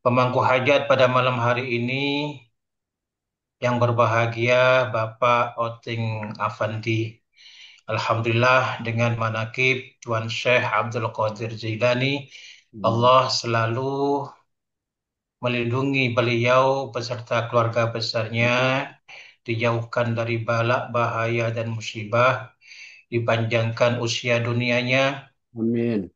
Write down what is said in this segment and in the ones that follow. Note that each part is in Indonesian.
Pemangku hajat pada malam hari ini yang berbahagia Bapak Oting Afandi. Alhamdulillah dengan manakib Tuan Syekh Abdul Qadir Jailani, Hmm. Allah selalu melindungi beliau beserta keluarga besarnya, dijauhkan dari balak, bahaya dan musibah, dipanjangkan usia dunianya, Amin.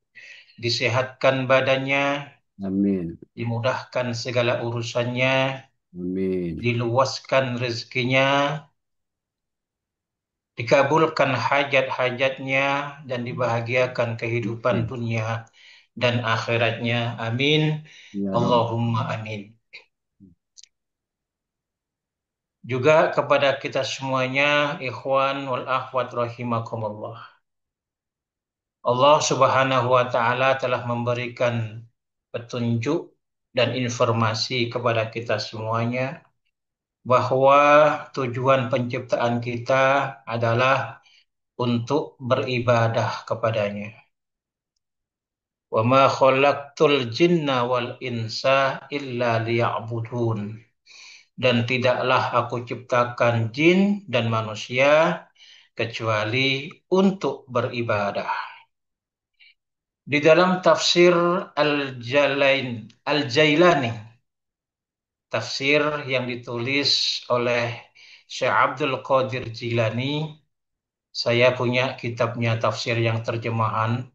disehatkan badannya, Amin. dimudahkan segala urusannya, Amin. diluaskan rezekinya, dikabulkan hajat-hajatnya, dan dibahagiakan kehidupan Amin. dunia dan akhiratnya. Amin. Ya Rob. Allahumma amin. Juga kepada kita semuanya, ikhwan wal akhwat rahimakumullah. Allah Subhanahu wa taala telah memberikan petunjuk dan informasi kepada kita semuanya bahwa tujuan penciptaan kita adalah untuk beribadah kepadanya. Wa ma khalaqtul jinna wal insa illa liya'budun. Dan tidaklah aku ciptakan jin dan manusia kecuali untuk beribadah. Di dalam tafsir Al-Jailani, tafsir yang ditulis oleh Syekh Abdul Qadir Jilani, saya punya kitabnya tafsir yang terjemahan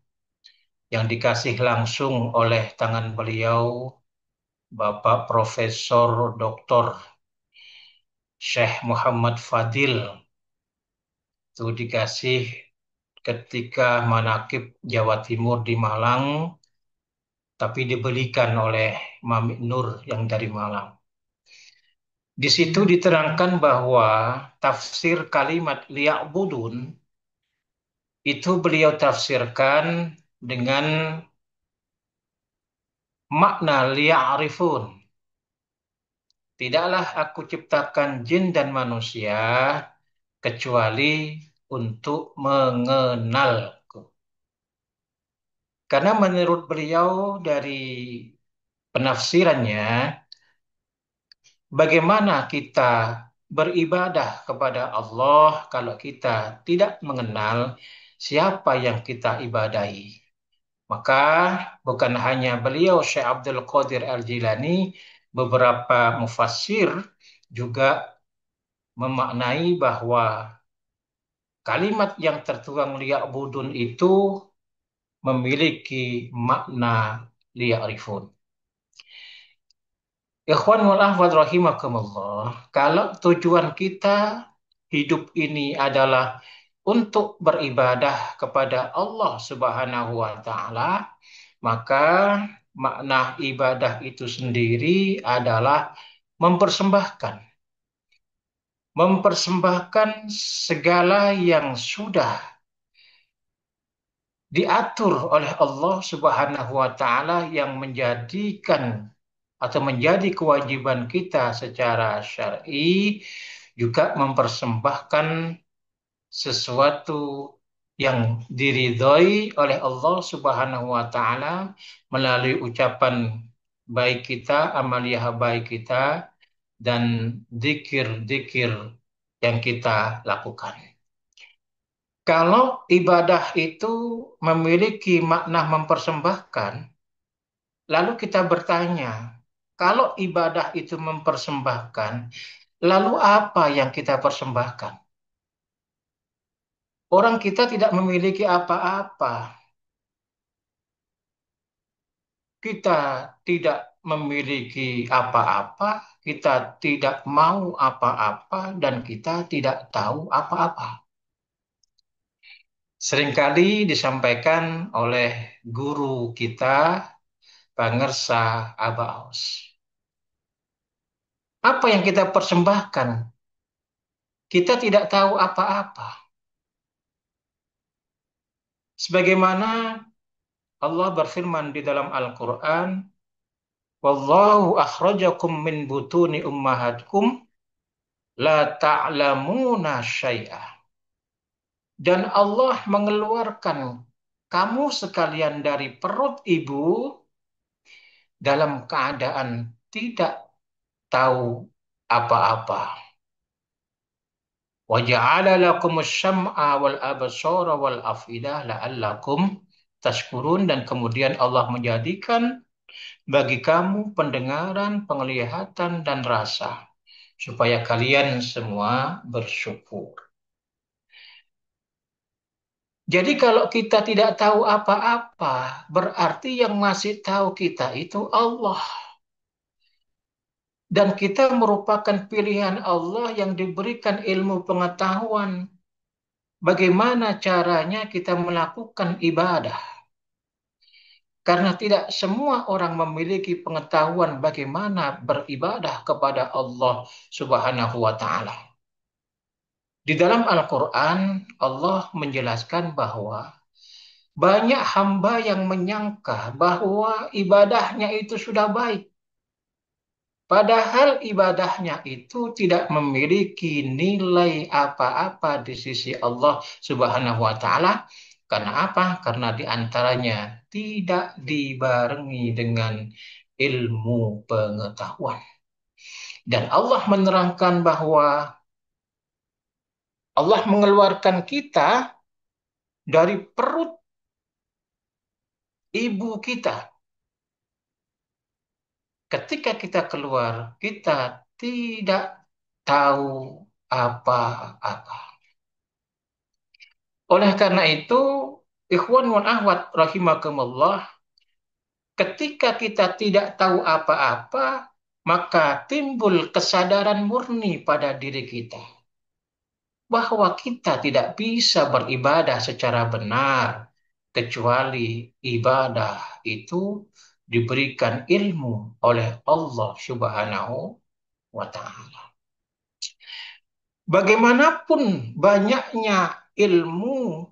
yang dikasih langsung oleh tangan beliau, Bapak Profesor Dr. Syekh Muhammad Fadil. Itu dikasih ketika manakib Jawa Timur di Malang, tapi dibelikan oleh Mami Nur yang dari Malang. Di situ diterangkan bahwa tafsir kalimat liya'budun itu beliau tafsirkan dengan makna liya'rifun. Tidaklah aku ciptakan jin dan manusia kecuali untuk mengenalku. Karena menurut beliau dari penafsirannya, bagaimana kita beribadah kepada Allah kalau kita tidak mengenal siapa yang kita ibadahi? Maka bukan hanya beliau Syekh Abdul Qadir Al-Jilani, beberapa mufassir juga memaknai bahwa kalimat yang tertuang liya'budun itu memiliki makna liya'rifun. Ikhwan wal akhwat rahimakumullah, kalau tujuan kita hidup ini adalah untuk beribadah kepada Allah Subhanahu wa taala, maka makna ibadah itu sendiri adalah mempersembahkan, mempersembahkan segala yang sudah diatur oleh Allah Subhanahu wa taala yang menjadikan atau menjadi kewajiban kita secara syar'i, juga mempersembahkan sesuatu yang diridhoi oleh Allah Subhanahu wa taala melalui ucapan baik kita, amaliyah baik kita, dan zikir-zikir yang kita lakukan. Kalau ibadah itu memiliki makna mempersembahkan, lalu kita bertanya, kalau ibadah itu mempersembahkan, lalu apa yang kita persembahkan? Orang kita tidak memiliki apa-apa. Kita tidak memiliki apa-apa, kita tidak mau apa-apa, dan kita tidak tahu apa-apa. Seringkali disampaikan oleh guru kita, Pangersa Abaos. Apa yang kita persembahkan? Kita tidak tahu apa-apa. Sebagaimana Allah berfirman di dalam Al-Quran, Wallahu akhrajakum min butuni ummahatikum la ta'lamuna syai'ah. Dan Allah mengeluarkan kamu sekalian dari perut ibu dalam keadaan tidak tahu apa-apa. Wa ja'ala lakumus syam'a wal absara wal afidah la'allakum tashkurun, dan kemudian Allah menjadikan bagi kamu pendengaran, penglihatan dan rasa supaya kalian semua bersyukur. Jadi kalau kita tidak tahu apa-apa, berarti yang masih tahu kita itu Allah. Dan kita merupakan pilihan Allah yang diberikan ilmu pengetahuan. Bagaimana caranya kita melakukan ibadah? Karena tidak semua orang memiliki pengetahuan bagaimana beribadah kepada Allah Subhanahu wa Ta'ala. Di dalam Al-Quran, Allah menjelaskan bahwa banyak hamba yang menyangka bahwa ibadahnya itu sudah baik. Padahal ibadahnya itu tidak memiliki nilai apa-apa di sisi Allah Subhanahu wa Ta'ala. Karena apa? Karena di antaranya tidak dibarengi dengan ilmu pengetahuan. Dan Allah menerangkan bahwa Allah mengeluarkan kita dari perut ibu kita. Ketika kita keluar, kita tidak tahu apa-apa. Oleh karena itu, ikhwan wal ahwat rahimakumullah, ketika kita tidak tahu apa-apa, maka timbul kesadaran murni pada diri kita bahwa kita tidak bisa beribadah secara benar kecuali ibadah itu diberikan ilmu oleh Allah Subhanahu wa Ta'ala. Bagaimanapun banyaknya ilmu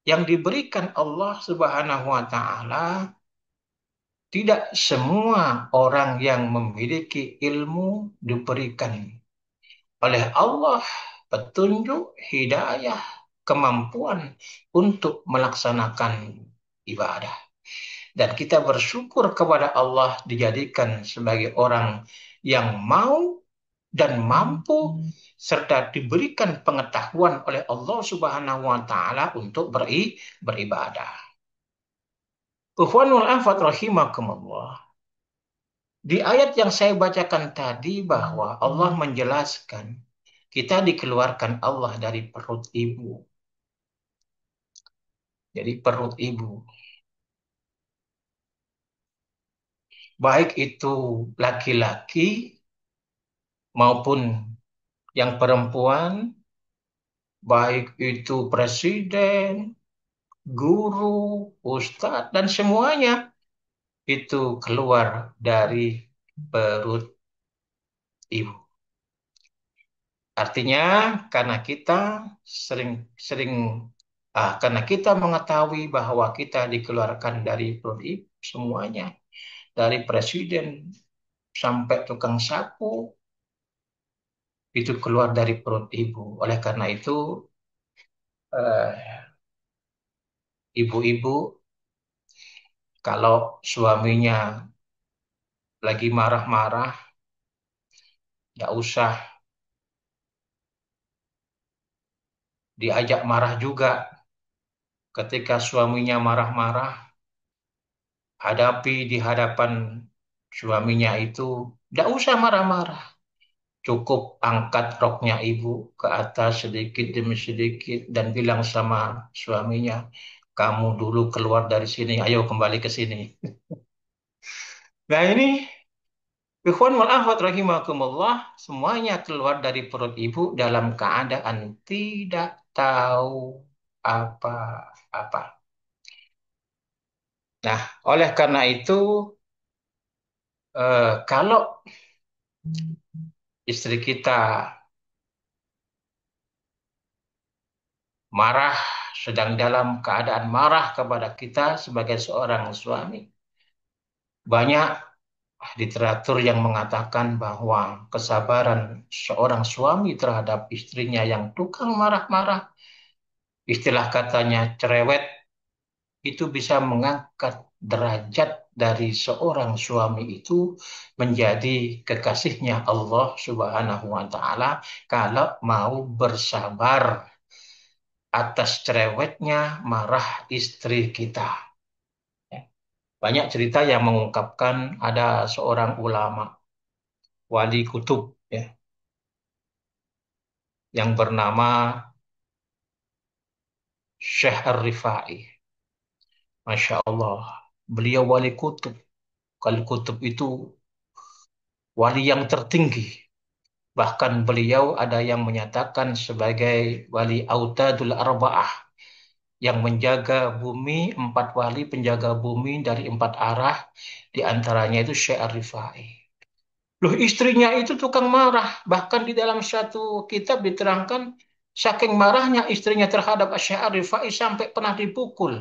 yang diberikan Allah Subhanahu wa Ta'ala, tidak semua orang yang memiliki ilmu diberikan oleh Allah petunjuk, hidayah, kemampuan untuk melaksanakan ibadah. Dan kita bersyukur kepada Allah dijadikan sebagai orang yang mau dan mampu serta diberikan pengetahuan oleh Allah Subhanahu wa Ta'ala untuk beribadah. Ikhwanul afat rahimakumullah. Di ayat yang saya bacakan tadi bahwa Allah menjelaskan kita dikeluarkan Allah dari perut ibu. Jadi perut ibu. Baik itu laki-laki maupun yang perempuan, baik itu presiden, guru, ustadz, dan semuanya itu keluar dari perut ibu. Artinya karena kita sering karena kita mengetahui bahwa kita dikeluarkan dari perut ibu semuanya, dari presiden sampai tukang sapu itu keluar dari perut ibu. Oleh karena itu eh, ibu-ibu kalau suaminya lagi marah-marah, nggak usah diajak marah juga. Ketika suaminya marah-marah, hadapi di hadapan suaminya itu, nggak usah marah-marah. Cukup angkat roknya ibu ke atas sedikit demi sedikit dan bilang sama suaminya, kamu dulu keluar dari sini, ayo kembali ke sini. Nah ini, ikhwan wal akhwat rahimakumullah, semuanya keluar dari perut ibu dalam keadaan tidak tahu apa-apa. Nah, oleh karena itu, kalau istri kita marah, sedang dalam keadaan marah kepada kita sebagai seorang suami, banyak literatur yang mengatakan bahwa kesabaran seorang suami terhadap istrinya yang tukang marah-marah, istilah katanya cerewet, itu bisa mengangkat derajat dari seorang suami itu menjadi kekasihnya Allah Subhanahu wa taala kalau mau bersabar atas cerewetnya marah istri kita. Banyak cerita yang mengungkapkan ada seorang ulama wali kutub ya yang bernama Syekh Ar-Rifai. Masya Allah, beliau wali kutub. Wali kutub itu wali yang tertinggi. Bahkan beliau ada yang menyatakan sebagai wali Autadul Arba'ah yang menjaga bumi, empat wali penjaga bumi dari empat arah, di antaranya itu Syekh Ar-Rifai. Loh, istrinya itu tukang marah. Bahkan di dalam satu kitab diterangkan, saking marahnya istrinya terhadap Syekh Ar-Rifai sampai pernah dipukul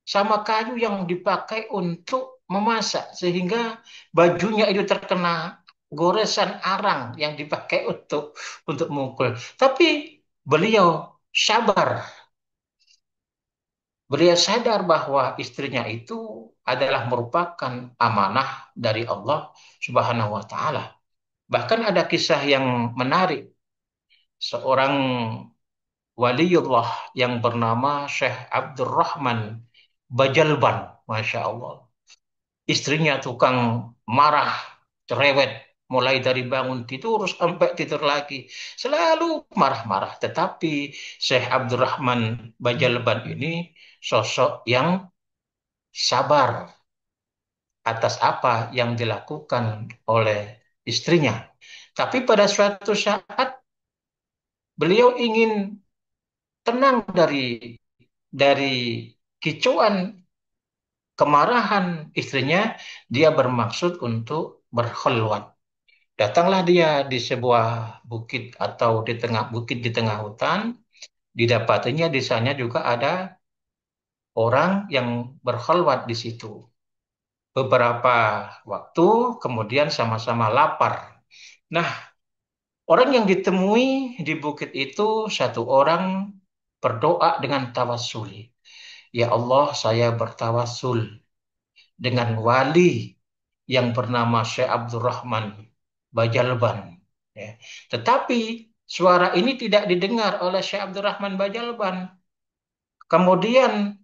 sama kayu yang dipakai untuk memasak sehingga bajunya itu terkena goresan arang yang dipakai untuk mukul. Tapi beliau sabar. Beliau sadar bahwa istrinya itu adalah merupakan amanah dari Allah Subhanahu wa taala. Bahkan ada kisah yang menarik. Seorang waliullah yang bernama Syekh Abdurrahman Bajalban, Masya Allah. Istrinya tukang marah, cerewet, mulai dari bangun tidur sampai tidur lagi. Selalu marah-marah. Tetapi Syekh Abdurrahman Bajalban ini sosok yang sabar atas apa yang dilakukan oleh istrinya. Tapi pada suatu saat beliau ingin tenang dari kicauan kemarahan istrinya, dia bermaksud untuk berkhulwat. Datanglah dia di sebuah bukit atau di tengah bukit di tengah hutan, didapatinya di sana juga ada orang yang berkhulwat di situ. Beberapa waktu kemudian sama-sama lapar. Nah, orang yang ditemui di bukit itu satu orang berdoa dengan tawasul. Ya Allah, saya bertawasul dengan wali yang bernama Syekh Abdurrahman Bajalban. Ya. Tetapi suara ini tidak didengar oleh Syekh Abdurrahman Bajalban. Kemudian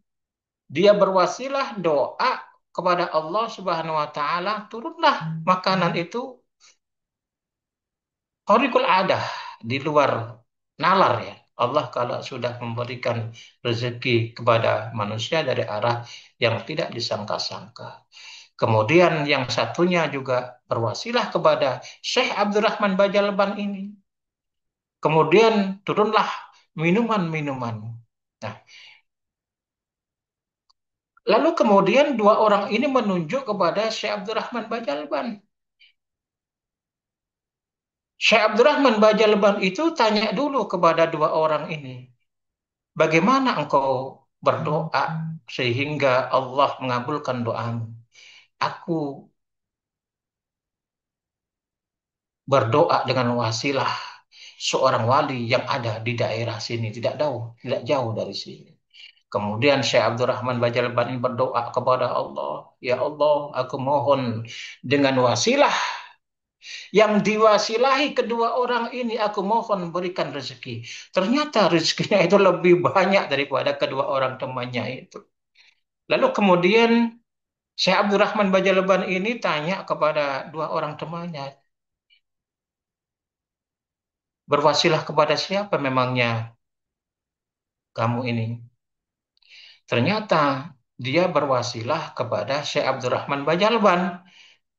dia berwasilah doa kepada Allah Subhanahu wa taala, turunlah makanan itu Thariqul adah, di luar nalar ya. Allah kalau sudah memberikan rezeki kepada manusia dari arah yang tidak disangka-sangka. Kemudian yang satunya juga berwasilah kepada Syekh Abdurrahman Bajalban ini. Kemudian turunlah minuman-minuman. Nah, lalu kemudian dua orang ini menunjuk kepada Syekh Abdurrahman Bajalban. Syekh Abdurrahman Bajalban itu tanya dulu kepada dua orang ini. Bagaimana engkau berdoa sehingga Allah mengabulkan doamu? Aku berdoa dengan wasilah seorang wali yang ada di daerah sini, tidak jauh dari sini. Kemudian Syekh Abdurrahman Bajalban ini berdoa kepada Allah, ya Allah, aku mohon dengan wasilah yang diwasilahi kedua orang ini, aku mohon berikan rezeki. Ternyata rezekinya itu lebih banyak daripada kedua orang temannya itu. Lalu kemudian Syekh Abdurrahman Bajalban ini tanya kepada dua orang temannya, berwasilah kepada siapa memangnya kamu ini? Ternyata dia berwasilah kepada Syekh Abdurrahman Bajalban.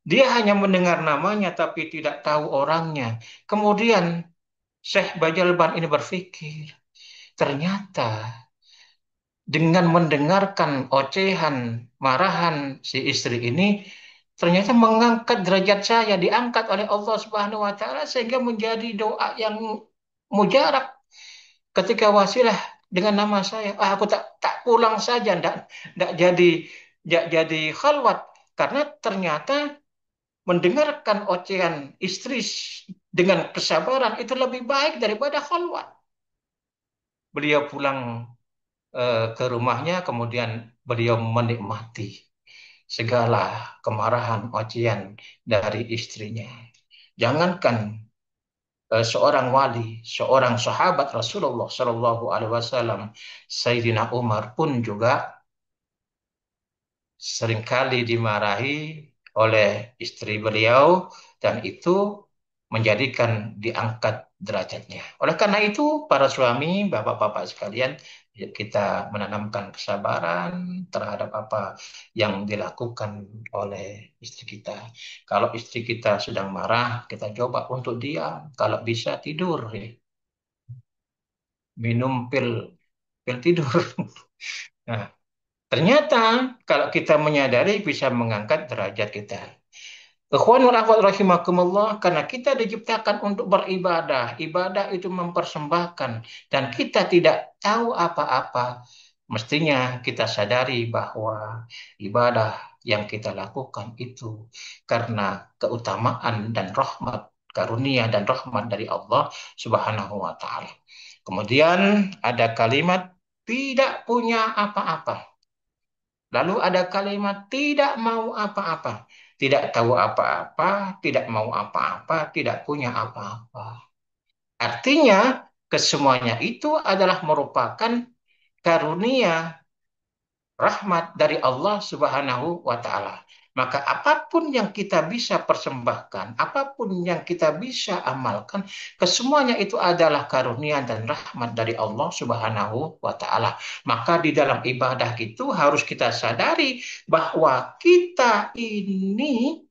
Dia hanya mendengar namanya tapi tidak tahu orangnya. Kemudian Syekh Bajalban ini berpikir, ternyata dengan mendengarkan ocehan, marahan si istri ini, ternyata mengangkat derajat saya, diangkat oleh Allah Subhanahu wa taala sehingga menjadi doa yang mujarab ketika wasilah dengan nama saya. Aku tak tak pulang saja, ndak jadi khalwat karena ternyata mendengarkan ocehan istri dengan kesabaran itu lebih baik daripada khalwat. Beliau pulang ke rumahnya, kemudian beliau menikmati segala kemarahan, ujian dari istrinya. Jangankan seorang wali, seorang sahabat Rasulullah Shallallahu Alaihi Wasallam, Sayyidina Umar pun juga seringkali dimarahi oleh istri beliau dan itu menjadikan diangkat derajatnya. Oleh karena itu, para suami, bapak-bapak sekalian, ya, kita menanamkan kesabaran terhadap apa yang dilakukan oleh istri kita. Kalau istri kita sedang marah, kita coba untuk diam. Kalau bisa tidur, ya. Minum pil tidur. Nah, ternyata kalau kita menyadari bisa mengangkat derajat kita. Ikhwanul akhwat rahimakumullah, karena kita diciptakan untuk beribadah. Ibadah itu mempersembahkan dan kita tidak tahu apa-apa. Mestinya kita sadari bahwa ibadah yang kita lakukan itu karena keutamaan dan rahmat, karunia dan rahmat dari Allah Subhanahu wa taala. Kemudian ada kalimat tidak punya apa-apa. Lalu ada kalimat tidak mau apa-apa, tidak tahu apa-apa, tidak mau apa-apa, tidak punya apa-apa. Artinya, kesemuanya itu adalah merupakan karunia rahmat dari Allah Subhanahu wa taala. Maka apapun yang kita bisa persembahkan, apapun yang kita bisa amalkan, kesemuanya itu adalah karunia dan rahmat dari Allah Subhanahu wa taala. Maka di dalam ibadah itu harus kita sadari bahwa kita ini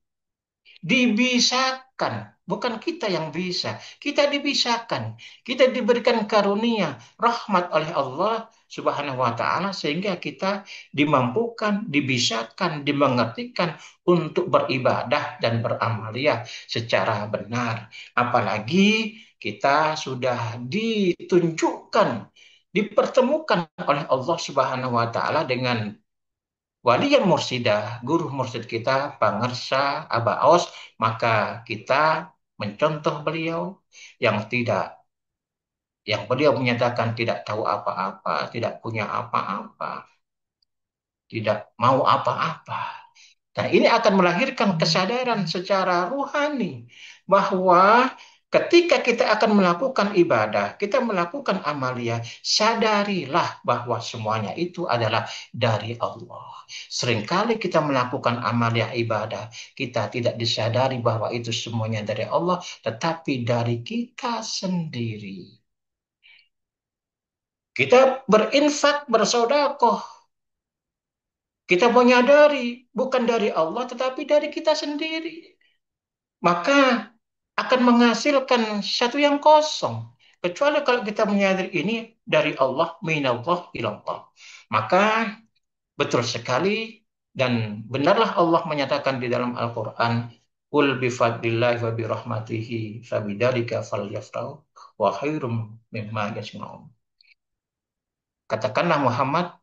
dibisakan, bukan kita yang bisa. Kita dibisakan. Kita diberikan karunia, rahmat oleh Allah Subhanahu wa taala sehingga kita dimampukan, dibisakan, dimengertikan untuk beribadah dan beramalia secara benar. Apalagi kita sudah ditunjukkan, dipertemukan oleh Allah Subhanahu wa taala dengan wali yang mursidah, guru mursid kita, Pangersa, Abaos, maka kita mencontoh beliau yang tidak, yang beliau menyatakan tidak tahu apa-apa, tidak punya apa-apa, tidak mau apa-apa. Nah, ini akan melahirkan kesadaran secara ruhani bahwa ketika kita akan melakukan ibadah, kita melakukan amalia, sadarilah bahwa semuanya itu adalah dari Allah. Seringkali kita melakukan amalia ibadah, kita tidak disadari bahwa itu semuanya dari Allah, tetapi dari kita sendiri. Kita berinfak, bersodakoh, kita menyadari bukan dari Allah, tetapi dari kita sendiri. Maka akan menghasilkan satu yang kosong. Kecuali kalau kita menyadari ini dari Allah, minallah ilallah. Maka betul sekali dan benarlah Allah menyatakan di dalam Al-Quran, Qul bifadlillahi wa birahmatihi fabidzalika falyafrahu wa khairum mimma yajma'un. Katakanlah Muhammad,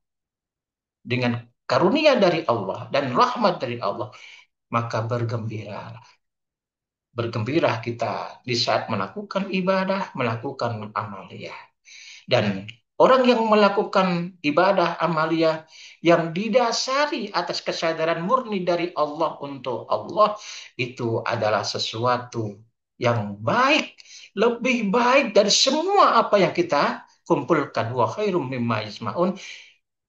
dengan karunia dari Allah dan rahmat dari Allah, maka bergembiralah. Bergembira kita di saat melakukan ibadah, melakukan amalia. Dan orang yang melakukan ibadah amalia yang didasari atas kesadaran murni dari Allah untuk Allah, itu adalah sesuatu yang baik, lebih baik dari semua apa yang kita kumpulkan. Wa khairum mimma yasma'un.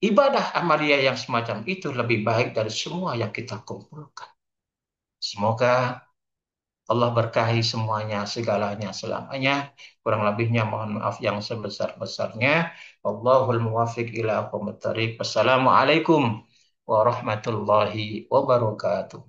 Ibadah amalia yang semacam itu lebih baik dari semua yang kita kumpulkan. Semoga Allah berkahi semuanya, segalanya, selamanya. Kurang lebihnya mohon maaf yang sebesar-besarnya. Allahul muwafiq ila aqwamit thariq. Wassalamualaikum warahmatullahi wabarakatuh.